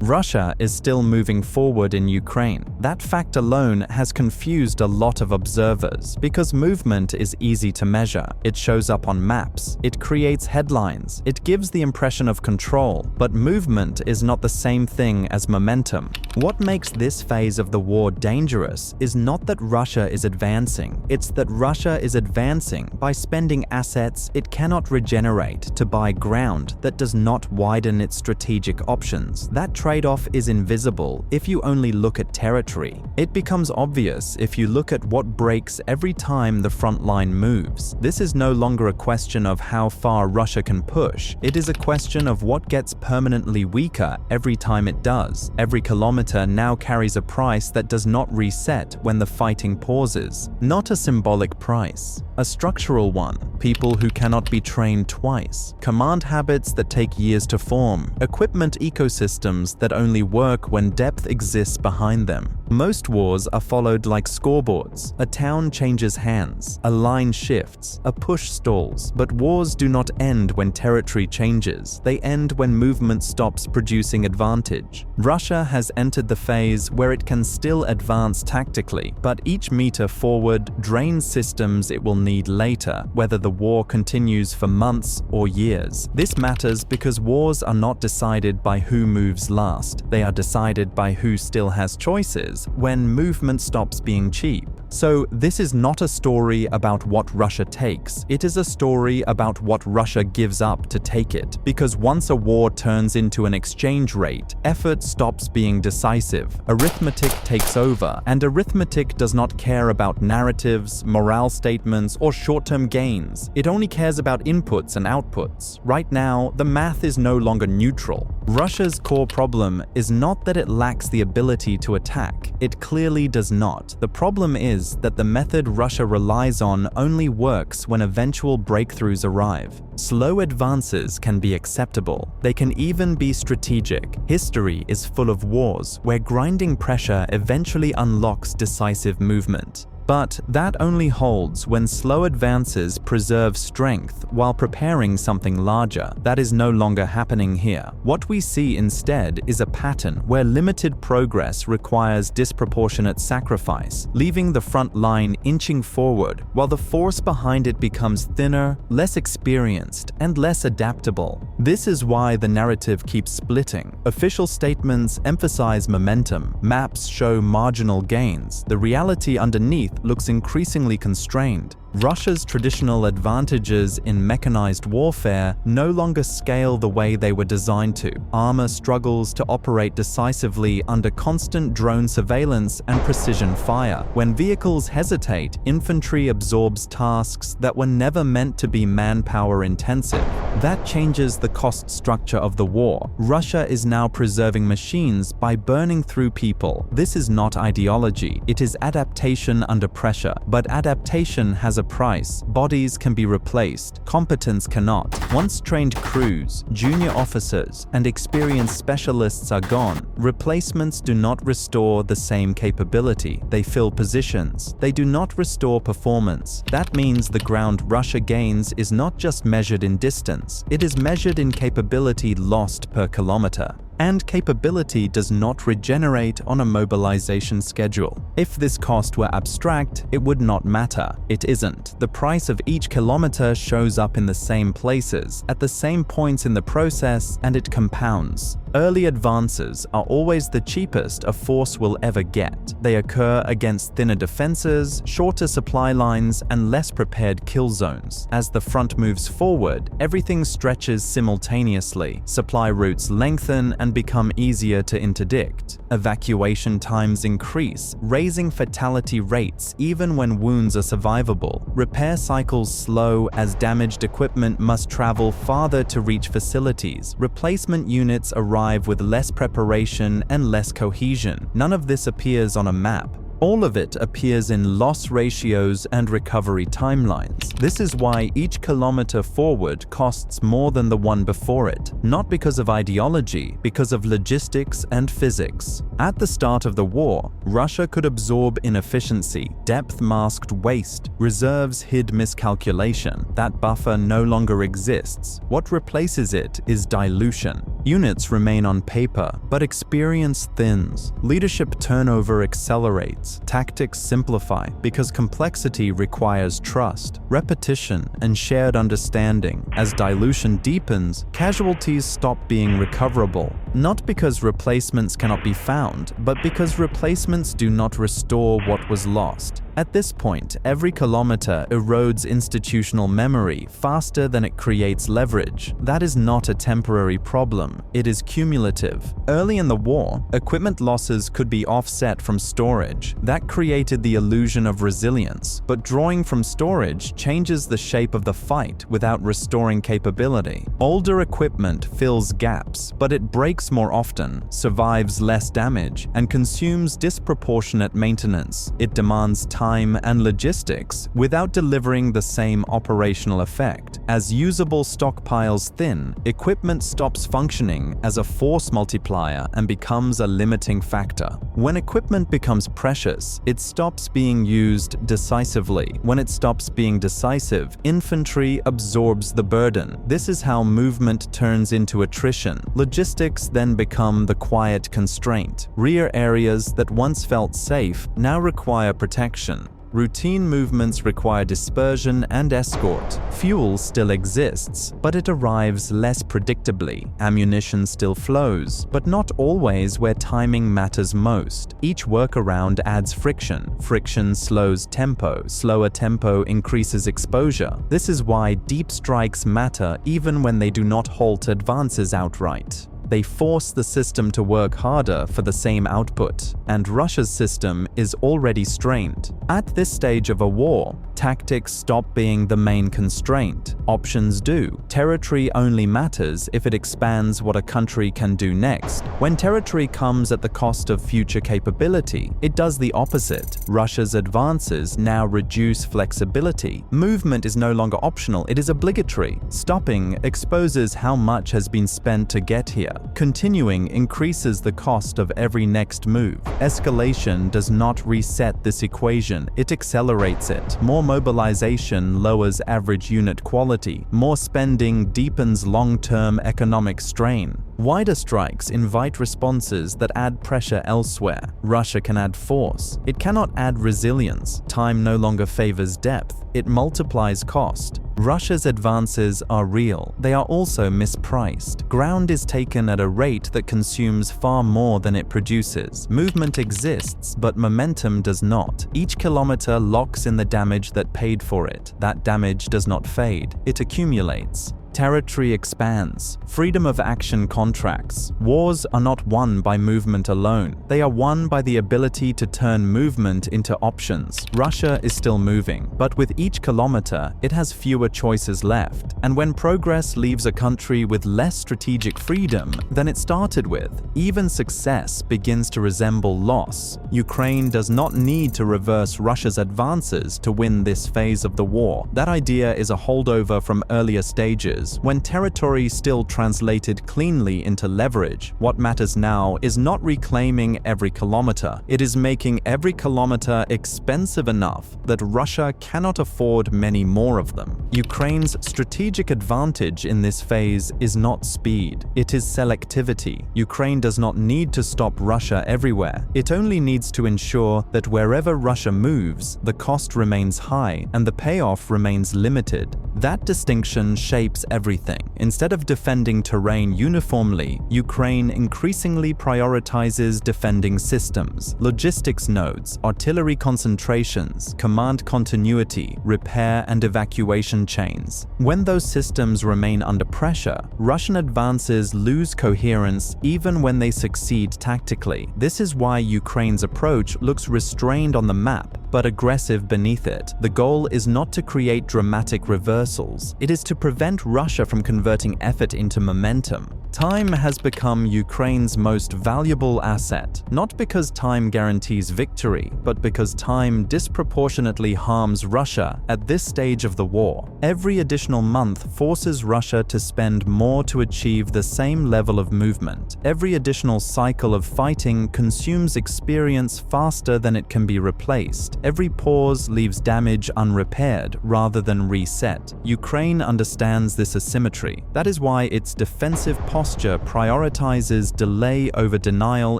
Russia is still moving forward in Ukraine. That fact alone has confused a lot of observers because movement is easy to measure. It shows up on maps, it creates headlines, it gives the impression of control, but movement is not the same thing as momentum. What makes this phase of the war dangerous is not that Russia is advancing, it's that Russia is advancing by spending assets it cannot regenerate to buy ground that does not widen its strategic options. That trade-off is invisible if you only look at territory. It becomes obvious if you look at what breaks every time the front line moves. This is no longer a question of how far Russia can push. It is a question of what gets permanently weaker every time it does. Every kilometer now carries a price that does not reset when the fighting pauses. Not a symbolic price, a structural one. People who cannot be trained twice. Command habits that take years to form. Equipment ecosystems that only work when depth exists behind them. Most wars are followed like scoreboards. A town changes hands, a line shifts, a push stalls, but wars do not end when territory changes. They end when movement stops producing advantage. Russia has entered the phase where it can still advance tactically, but each meter forward drains systems it will need later, whether the war continues for months or years. This matters because wars are not decided by who moves last. They are decided by who still has choices when movement stops being cheap. So this is not a story about what Russia takes. It is a story about what Russia gives up to take it. Because once a war turns into an exchange rate, effort stops being decisive. Arithmetic takes over, and arithmetic does not care about narratives, morale statements, or short-term gains. It only cares about inputs and outputs. Right now, the math is no longer neutral. Russia's core problem is not that it lacks the ability to attack. It clearly does not. The problem is that the method Russia relies on only works when eventual breakthroughs arrive. Slow advances can be acceptable. They can even be strategic. History is full of wars where grinding pressure eventually unlocks decisive movement. But that only holds when slow advances preserve strength while preparing something larger. That is no longer happening here. What we see instead is a pattern where limited progress requires disproportionate sacrifice, leaving the front line inching forward while the force behind it becomes thinner, less experienced, and less adaptable. This is why the narrative keeps splitting. Official statements emphasize momentum, maps show marginal gains. The reality underneath looks increasingly constrained. Russia's traditional advantages in mechanized warfare no longer scale the way they were designed to. Armor struggles to operate decisively under constant drone surveillance and precision fire. When vehicles hesitate, infantry absorbs tasks that were never meant to be manpower intensive. That changes the cost structure of the war. Russia is now preserving machines by burning through people. This is not ideology, it is adaptation under pressure. But adaptation has a price. Bodies can be replaced, competence cannot. Once trained crews, junior officers, and experienced specialists are gone, replacements do not restore the same capability. They fill positions. They do not restore performance. That means the ground Russia gains is not just measured in distance, it is measured in capability lost per kilometer. And capability does not regenerate on a mobilization schedule. If this cost were abstract, it would not matter. It isn't. The price of each kilometer shows up in the same places, at the same points in the process, and it compounds. Early advances are always the cheapest a force will ever get. They occur against thinner defenses, shorter supply lines, and less prepared kill zones. As the front moves forward, everything stretches simultaneously. Supply routes lengthen and become easier to interdict. Evacuation times increase, raising fatality rates even when wounds are survivable. Repair cycles slow as damaged equipment must travel farther to reach facilities. Replacement units arrive with less preparation and less cohesion. None of this appears on a map. All of it appears in loss ratios and recovery timelines. This is why each kilometer forward costs more than the one before it, not because of ideology, because of logistics and physics. At the start of the war, Russia could absorb inefficiency, depth masked waste, reserves hid miscalculation. That buffer no longer exists. What replaces it is dilution. Units remain on paper, but experience thins. Leadership turnover accelerates. Tactics simplify because complexity requires trust, repetition, and shared understanding. As dilution deepens, casualties stop being recoverable, not because replacements cannot be found, but because replacements do not restore what was lost. At this point, every kilometer erodes institutional memory faster than it creates leverage. That is not a temporary problem, it is cumulative. Early in the war, equipment losses could be offset from storage. That created the illusion of resilience, but drawing from storage changes the shape of the fight without restoring capability. Older equipment fills gaps, but it breaks more often, survives less damage, and consumes disproportionate maintenance. It demands time and logistics without delivering the same operational effect. As usable stockpiles thin, equipment stops functioning as a force multiplier and becomes a limiting factor. When equipment becomes precious, it stops being used decisively. When it stops being decisive, infantry absorbs the burden. This is how movement turns into attrition. Logistics then become the quiet constraint. Rear areas that once felt safe now require protection. Routine movements require dispersion and escort. Fuel still exists, but it arrives less predictably. Ammunition still flows, but not always where timing matters most. Each workaround adds friction. Friction slows tempo. Slower tempo increases exposure. This is why deep strikes matter even when they do not halt advances outright. They force the system to work harder for the same output, and Russia's system is already strained. At this stage of a war, tactics stop being the main constraint. Options do. Territory only matters if it expands what a country can do next. When territory comes at the cost of future capability, it does the opposite. Russia's advances now reduce flexibility. Movement is no longer optional, it is obligatory. Stopping exposes how much has been spent to get here. Continuing increases the cost of every next move. Escalation does not reset this equation, it accelerates it. More mobilization lowers average unit quality. More spending deepens long-term economic strain. Wider strikes invite responses that add pressure elsewhere. Russia can add force. It cannot add resilience. Time no longer favors depth. It multiplies cost. Russia's advances are real. They are also mispriced. Ground is taken at a rate that consumes far more than it produces. Movement exists, but momentum does not. Each kilometer locks in the damage that paid for it. That damage does not fade. It accumulates. Territory expands. Freedom of action contracts. Wars are not won by movement alone. They are won by the ability to turn movement into options. Russia is still moving, but with each kilometer, it has fewer choices left. And when progress leaves a country with less strategic freedom than it started with, even success begins to resemble loss. Ukraine does not need to reverse Russia's advances to win this phase of the war. That idea is a holdover from earlier stages, when territory still translated cleanly into leverage. What matters now is not reclaiming every kilometer. It is making every kilometer expensive enough that Russia cannot afford many more of them. Ukraine's strategic advantage in this phase is not speed, it is selectivity. Ukraine does not need to stop Russia everywhere. It only needs to ensure that wherever Russia moves, the cost remains high and the payoff remains limited. That distinction shapes everything. Instead of defending terrain uniformly, Ukraine increasingly prioritizes defending systems, logistics nodes, artillery concentrations, command continuity, repair and evacuation chains. When those systems remain under pressure, Russian advances lose coherence even when they succeed tactically. This is why Ukraine's approach looks restrained on the map, but aggressive beneath it. The goal is not to create dramatic reversals. It is to prevent Russia from converting effort into momentum. Time has become Ukraine's most valuable asset, not because time guarantees victory, but because time disproportionately harms Russia at this stage of the war. Every additional month forces Russia to spend more to achieve the same level of movement. Every additional cycle of fighting consumes experience faster than it can be replaced. Every pause leaves damage unrepaired rather than reset. Ukraine understands this asymmetry. That is why its defensive posture prioritizes delay over denial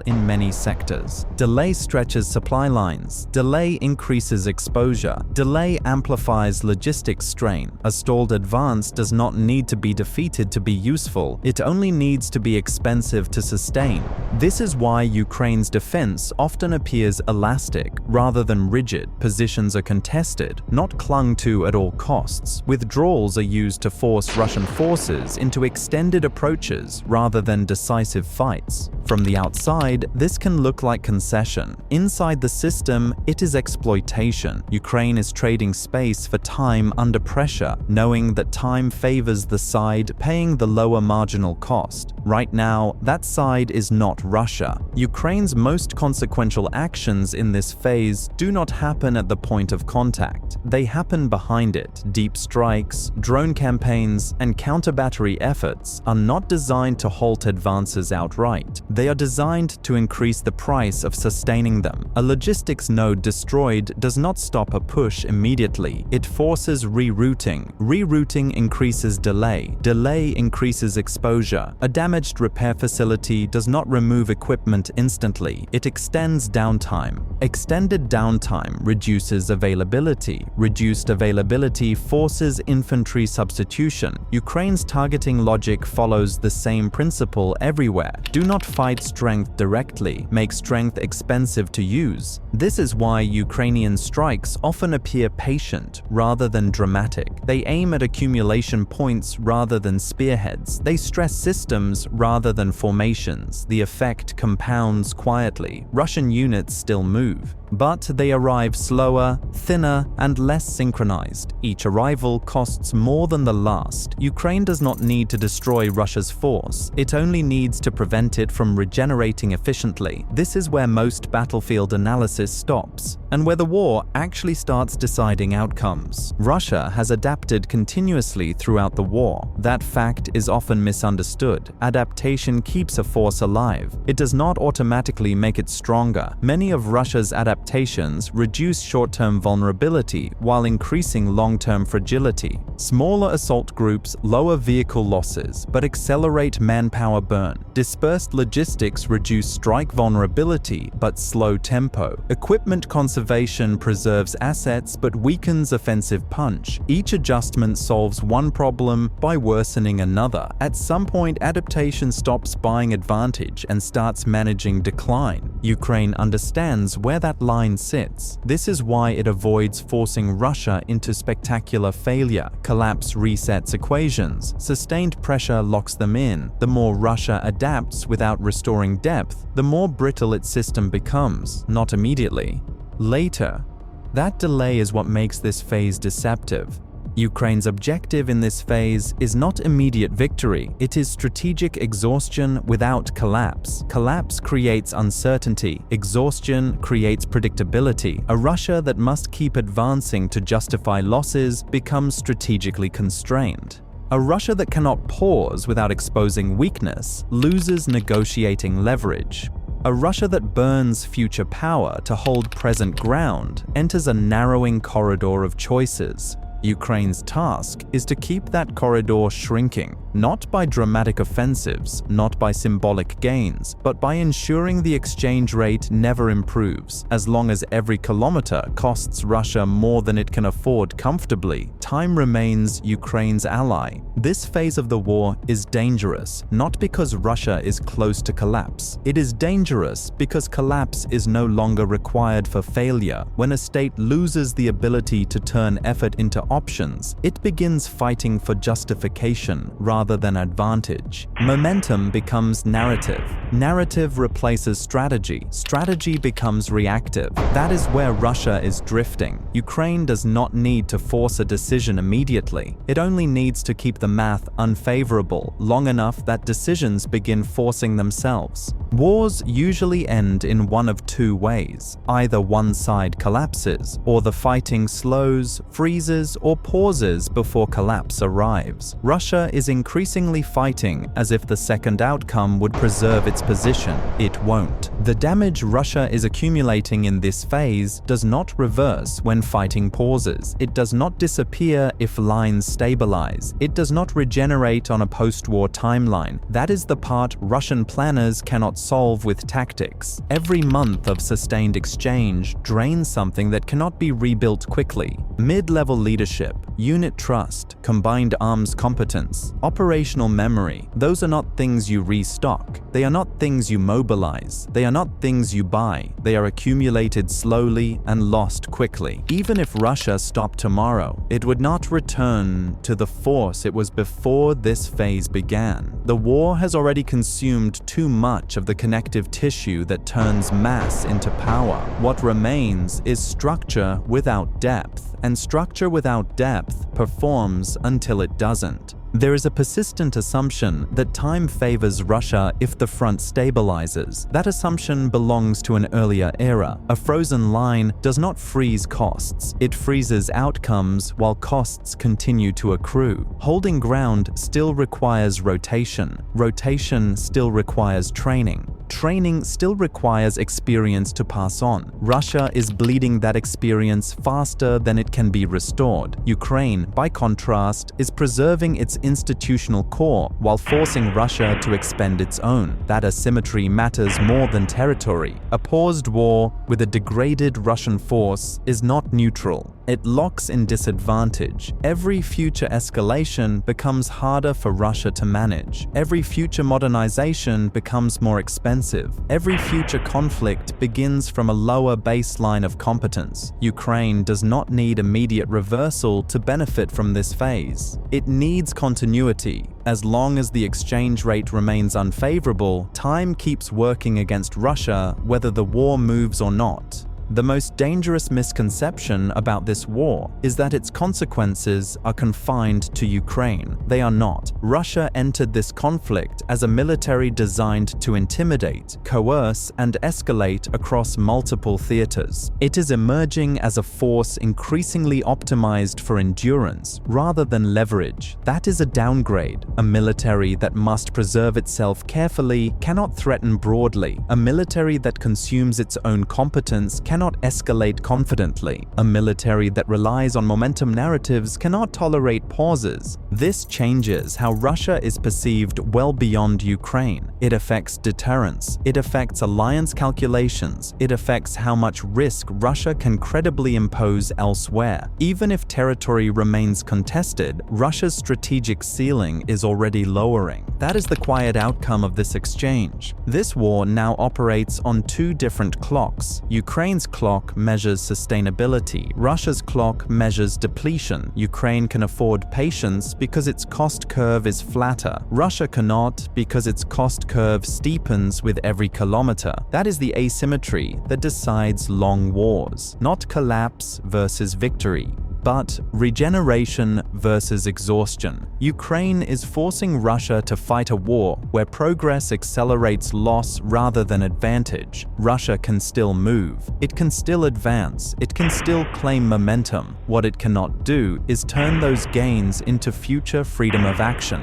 in many sectors. Delay stretches supply lines. Delay increases exposure. Delay amplifies logistics strain. A stalled advance does not need to be defeated to be useful. It only needs to be expensive to sustain. This is why Ukraine's defense often appears elastic rather than rigid. Positions are contested, not clung to at all costs. Withdrawals are used to force Russian forces into extended approaches rather than decisive fights. From the outside, this can look like concession. Inside the system, it is exploitation. Ukraine is trading space for time under pressure, knowing that time favors the side paying the lower marginal cost. Right now, that side is not Russia. Ukraine's most consequential actions in this phase do not happen at the point of contact. They happen behind it. Deep strikes, drone campaigns, and counter-battery efforts are not designed to halt advances outright. They are designed to increase the price of sustaining them. A logistics node destroyed does not stop a push immediately. It forces rerouting. Rerouting increases delay. Delay increases exposure. A damaged repair facility does not remove equipment instantly. It extends downtime. Extended downtime reduces availability. Reduced availability forces infantry substitution. Ukraine's targeting logic follows the same principle everywhere. Do not fight strength directly. Make strength expensive to use. This is why Ukrainian strikes often appear patient rather than dramatic. They aim at accumulation points rather than spearheads. They stress systems rather than formations. The effect compounds quietly. Russian units still move, but they arrive slower, thinner, and less synchronized. Each arrival costs more than the last. Ukraine does not need to destroy Russia's force. It only needs to prevent it from regenerating efficiently. This is where most battlefield analysis stops, and where the war actually starts deciding outcomes. Russia has adapted continuously throughout the war. That fact is often misunderstood. Adaptation keeps a force alive. It does not automatically make it stronger. Many of Russia's adaptations reduce short-term vulnerability while increasing long-term fragility. Smaller assault groups lower vehicle losses but accelerate manpower burn. Dispersed logistics reduce strike vulnerability but slow tempo. Equipment conservation preserves assets but weakens offensive punch. Each adjustment solves one problem by worsening another. At some point, adaptation stops buying advantage and starts managing decline. Ukraine understands where that line sits. This is why it avoids forcing Russia into spectacular failure. Collapse resets equations. Sustained pressure locks them in. The more Russia adapts without restoring depth, the more brittle its system becomes, not immediately. Later. That delay is what makes this phase deceptive. Ukraine's objective in this phase is not immediate victory, it is strategic exhaustion without collapse. Collapse creates uncertainty, exhaustion creates predictability. A Russia that must keep advancing to justify losses becomes strategically constrained. A Russia that cannot pause without exposing weakness loses negotiating leverage. A Russia that burns future power to hold present ground enters a narrowing corridor of choices. Ukraine's task is to keep that corridor shrinking, not by dramatic offensives, not by symbolic gains, but by ensuring the exchange rate never improves. As long as every kilometer costs Russia more than it can afford comfortably, time remains Ukraine's ally. This phase of the war is dangerous, not because Russia is close to collapse. It is dangerous because collapse is no longer required for failure. When a state loses the ability to turn effort into options, it begins fighting for justification rather than advantage. Momentum becomes narrative. Narrative replaces strategy. Strategy becomes reactive. That is where Russia is drifting. Ukraine does not need to force a decision immediately. It only needs to keep the math unfavorable long enough that decisions begin forcing themselves. Wars usually end in one of two ways. Either one side collapses, or the fighting slows, freezes, or pauses before collapse arrives. Russia is increasingly fighting as if the second outcome would preserve its position. It won't. The damage Russia is accumulating in this phase does not reverse when fighting pauses. It does not disappear if lines stabilize. It does not regenerate on a post-war timeline. That is the part Russian planners cannot solve with tactics. Every month of sustained exchange drains something that cannot be rebuilt quickly. Mid-level leadership, unit trust, combined arms competence, operational memory, those are not things you restock. They are not things you mobilize. They are not things you buy. They are accumulated slowly and lost quickly. Even if Russia stopped tomorrow, it would not return to the force it was before this phase began. The war has already consumed too much of the connective tissue that turns mass into power. What remains is structure without depth, and structure without depth performs until it doesn't. There is a persistent assumption that time favors Russia if the front stabilizes. That assumption belongs to an earlier era. A frozen line does not freeze costs. It freezes outcomes while costs continue to accrue. Holding ground still requires rotation. Rotation still requires training. Training still requires experience to pass on. Russia is bleeding that experience faster than it can be restored. Ukraine, by contrast, is preserving its institutional core while forcing Russia to expend its own. That asymmetry matters more than territory. A paused war with a degraded Russian force is not neutral. It locks in disadvantage. Every future escalation becomes harder for Russia to manage. Every future modernization becomes more expensive. Every future conflict begins from a lower baseline of competence. Ukraine does not need immediate reversal to benefit from this phase. It needs continuity. As long as the exchange rate remains unfavorable, time keeps working against Russia whether the war moves or not. The most dangerous misconception about this war is that its consequences are confined to Ukraine. They are not. Russia entered this conflict as a military designed to intimidate, coerce, and escalate across multiple theaters. It is emerging as a force increasingly optimized for endurance rather than leverage. That is a downgrade. A military that must preserve itself carefully cannot threaten broadly. A military that consumes its own competence cannot escalate confidently. A military that relies on momentum narratives cannot tolerate pauses. This changes how Russia is perceived well beyond Ukraine. It affects deterrence. It affects alliance calculations. It affects how much risk Russia can credibly impose elsewhere. Even if territory remains contested, Russia's strategic ceiling is already lowering. That is the quiet outcome of this exchange. This war now operates on two different clocks. Ukraine's clock measures sustainability. Russia's clock measures depletion. Ukraine can afford patience because its cost curve is flatter. Russia cannot because its cost curve steepens with every kilometer. That is the asymmetry that decides long wars, not collapse versus victory, but regeneration versus exhaustion. Ukraine is forcing Russia to fight a war where progress accelerates loss rather than advantage. Russia can still move. It can still advance. It can still claim momentum. What it cannot do is turn those gains into future freedom of action.